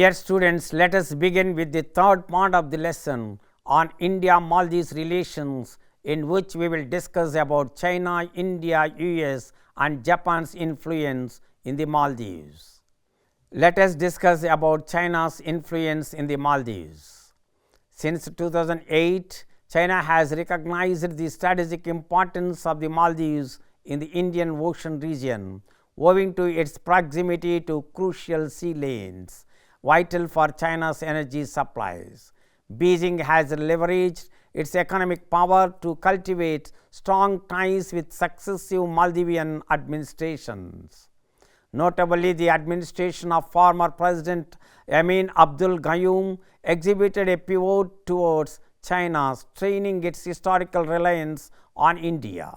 Dear students, let us begin with the third part of the lesson on India-Maldives relations, in which we will discuss about China, India, US and Japan's influence in the Maldives. Let us discuss about China's influence in the Maldives. Since 2008, China has recognized the strategic importance of the Maldives in the Indian Ocean region, owing to its proximity to crucial sea lanes vital for China's energy supplies. Beijing has leveraged its economic power to cultivate strong ties with successive Maldivian administrations. Notably, the administration of former President Amin Abdul Gayoom exhibited a pivot towards China, straining its historical reliance on India.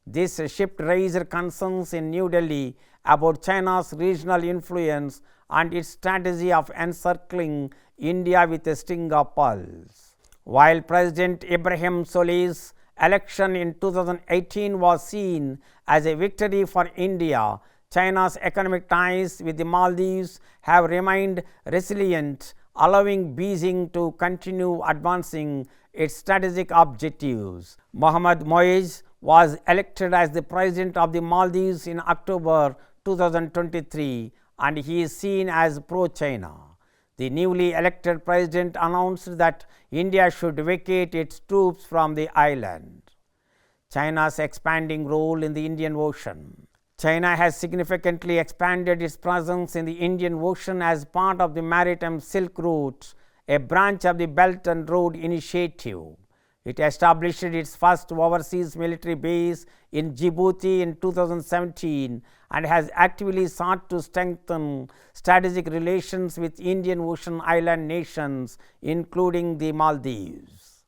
This shift raised concerns in New Delhi about China's regional influence and its strategy of encircling India with a string of pearls. While President Ibrahim Solih's election in 2018 was seen as a victory for India, China's economic ties with the Maldives have remained resilient, allowing Beijing to continue advancing its strategic objectives. Mohammad Moez was elected as the President of the Maldives in October 2023, and he is seen as pro-China. The newly elected president announced that India should vacate its troops from the island. China's expanding role in the Indian Ocean. China has significantly expanded its presence in the Indian Ocean as part of the Maritime Silk Route, a branch of the Belt and Road Initiative. It established its first overseas military base in Djibouti in 2017 and has actively sought to strengthen strategic relations with Indian Ocean island nations, including the Maldives.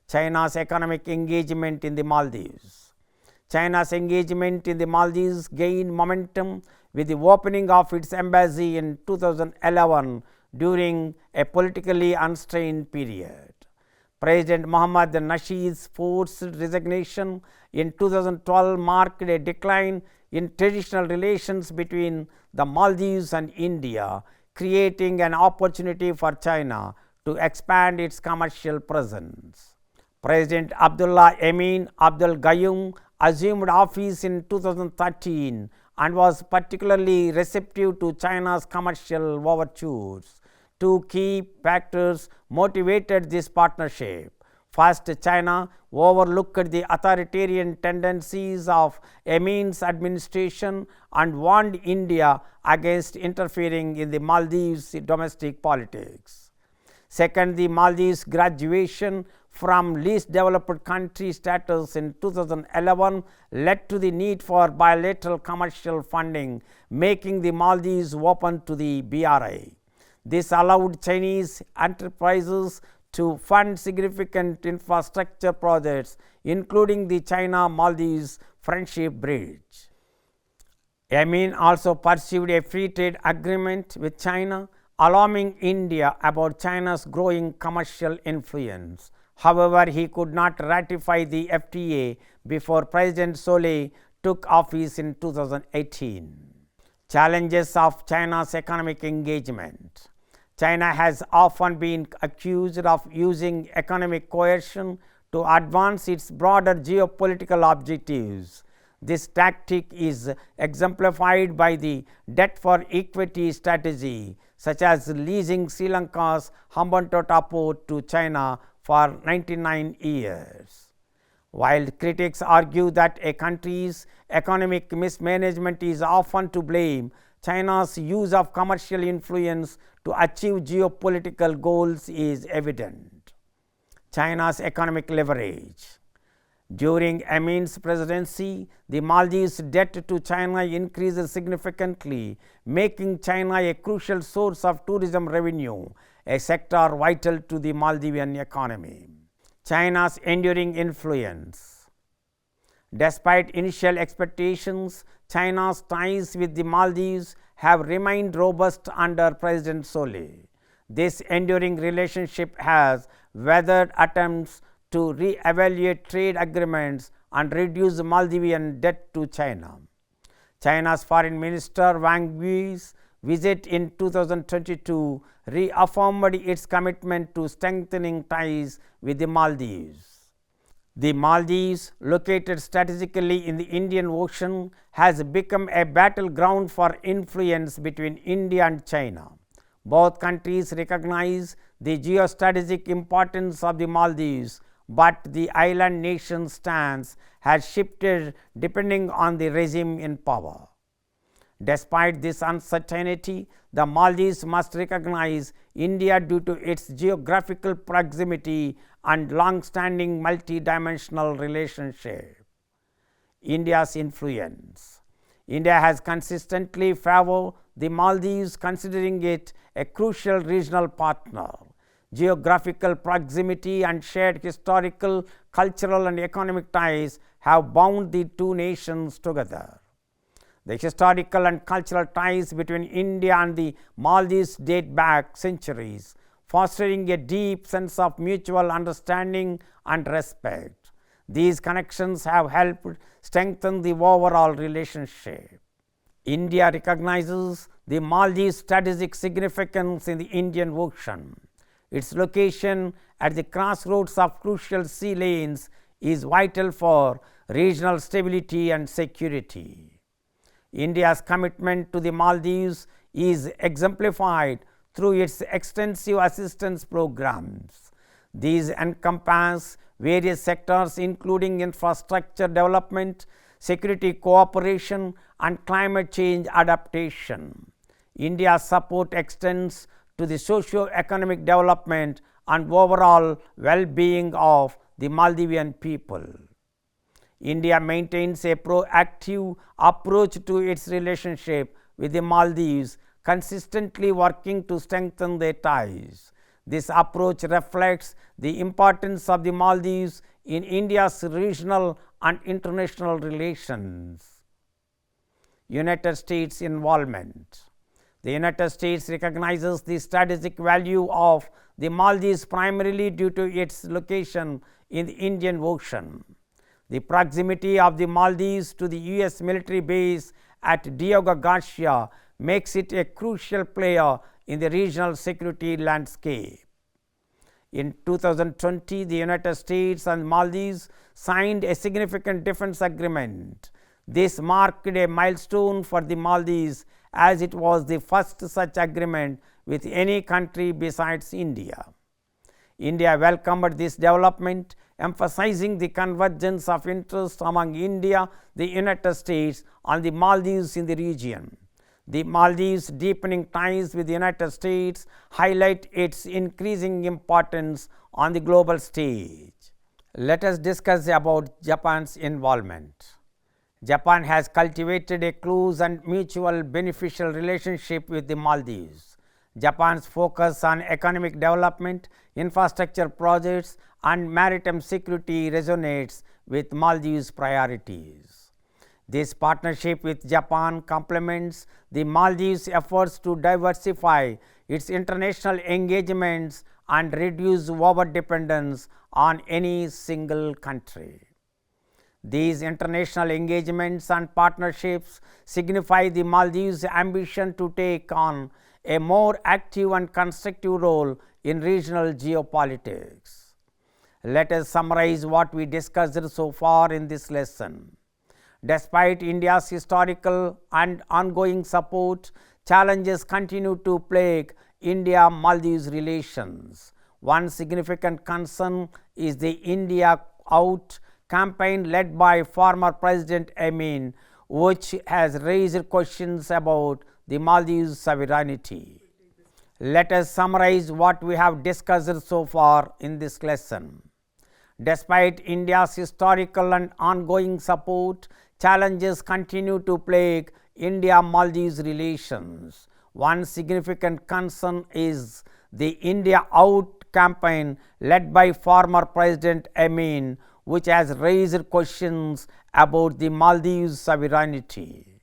China's economic engagement in the Maldives. China's engagement in the Maldives gained momentum with the opening of its embassy in 2011 during a politically unstrained period. President Mohammad Nasheed's forced resignation in 2012 marked a decline in traditional relations between the Maldives and India, creating an opportunity for China to expand its commercial presence. President Abdullah Amin Abdul Gayoom assumed office in 2013 and was particularly receptive to China's commercial overtures. Two key factors motivated this partnership. First, China overlooked the authoritarian tendencies of Amin's administration and warned India against interfering in the Maldives' domestic politics. Second, the Maldives' graduation from least developed country status in 2011 led to the need for bilateral commercial funding, making the Maldives open to the BRI. This allowed Chinese enterprises to fund significant infrastructure projects, including the China-Maldives Friendship Bridge. Amin also pursued a free trade agreement with China, alarming India about China's growing commercial influence. However, he could not ratify the FTA before President Solih took office in 2018. Challenges of China's economic engagement. China has often been accused of using economic coercion to advance its broader geopolitical objectives. This tactic is exemplified by the debt for equity strategy, such as leasing Sri Lanka's Hambantota port to China for 99 years. While critics argue that a country's economic mismanagement is often to blame, China's use of commercial influence to achieve geopolitical goals is evident. China's economic leverage. During Amin's presidency, the Maldives' debt to China increased significantly, making China a crucial source of tourism revenue, a sector vital to the Maldivian economy. China's enduring influence. Despite initial expectations, China's ties with the Maldives have remained robust under President Solih. This enduring relationship has weathered attempts to re-evaluate trade agreements and reduce Maldivian debt to China. China's Foreign Minister Wang Yi's visit in 2022 reaffirmed its commitment to strengthening ties with the Maldives. The Maldives, located strategically in the Indian Ocean, has become a battleground for influence between India and China. Both countries recognize the geostrategic importance of the Maldives, but the island nation's stance has shifted depending on the regime in power. Despite this uncertainty, the Maldives must recognize India due to its geographical proximity and long-standing multi-dimensional relationship. India's influence. India has consistently favored the Maldives, considering it a crucial regional partner. Geographical proximity and shared historical, cultural and economic ties have bound the two nations together. The historical and cultural ties between India and the Maldives date back centuries, fostering a deep sense of mutual understanding and respect. These connections have helped strengthen the overall relationship. India recognizes the Maldives' strategic significance in the Indian Ocean. Its location at the crossroads of crucial sea lanes is vital for regional stability and security. India's commitment to the Maldives is exemplified through its extensive assistance programs. These encompass various sectors including infrastructure development, security cooperation and climate change adaptation. India's support extends to the socio-economic development and overall well-being of the Maldivian people. India maintains a proactive approach to its relationship with the Maldives, consistently working to strengthen their ties. This approach reflects the importance of the Maldives in India's regional and international relations. United States involvement. The United States recognizes the strategic value of the Maldives primarily due to its location in the Indian Ocean. The proximity of the Maldives to the U.S. military base at Diego Garcia makes it a crucial player in the regional security landscape. In 2020, the United States and Maldives signed a significant defense agreement. This marked a milestone for the Maldives as it was the first such agreement with any country besides India. India welcomed this development, emphasizing the convergence of interest among India, the United States and the Maldives in the region. The Maldives' deepening ties with the United States highlight its increasing importance on the global stage. Let us discuss about Japan's involvement. Japan has cultivated a close and mutual beneficial relationship with the Maldives. Japan's focus on economic development, infrastructure projects and maritime security resonates with Maldives' priorities. This partnership with Japan complements the Maldives' efforts to diversify its international engagements and reduce overdependence on any single country. These international engagements and partnerships signify the Maldives' ambition to take on a more active and constructive role in regional geopolitics. Let us summarize what we discussed so far in this lesson. Despite India's historical and ongoing support, challenges continue to plague India-Maldives relations. One significant concern is the India Out campaign led by former President Amin, which has raised questions about the Maldives' sovereignty. Let us summarize what we have discussed so far in this lesson. Despite India's historical and ongoing support, challenges continue to plague India-Maldives relations. One significant concern is the India Out campaign led by former President Amin, which has raised questions about the Maldives' sovereignty.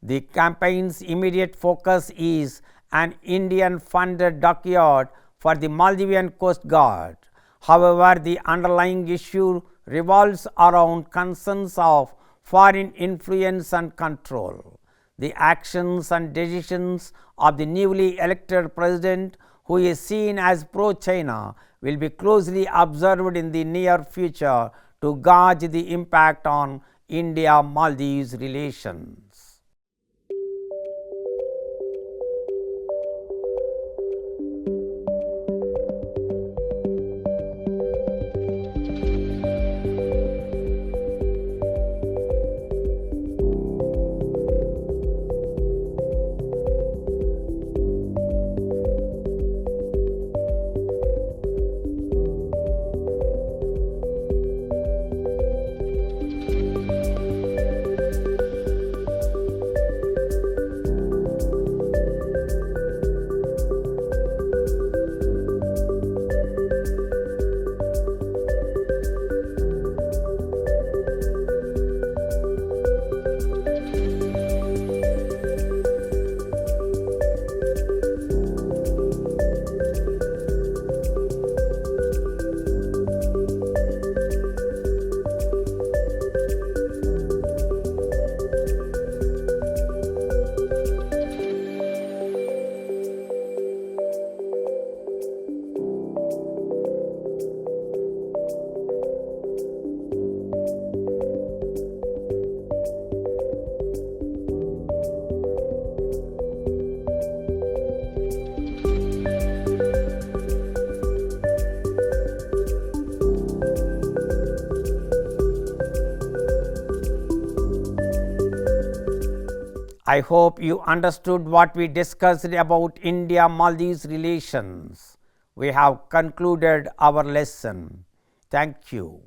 The campaign's immediate focus is an Indian-funded dockyard for the Maldivian Coast Guard. However, the underlying issue revolves around concerns of foreign influence and control. the actions and decisions of the newly elected president, who is seen as pro-China, will be closely observed in the near future to gauge the impact on India-Maldives relations. I hope you understood what we discussed about India-Maldives relations. We have concluded our lesson. Thank you.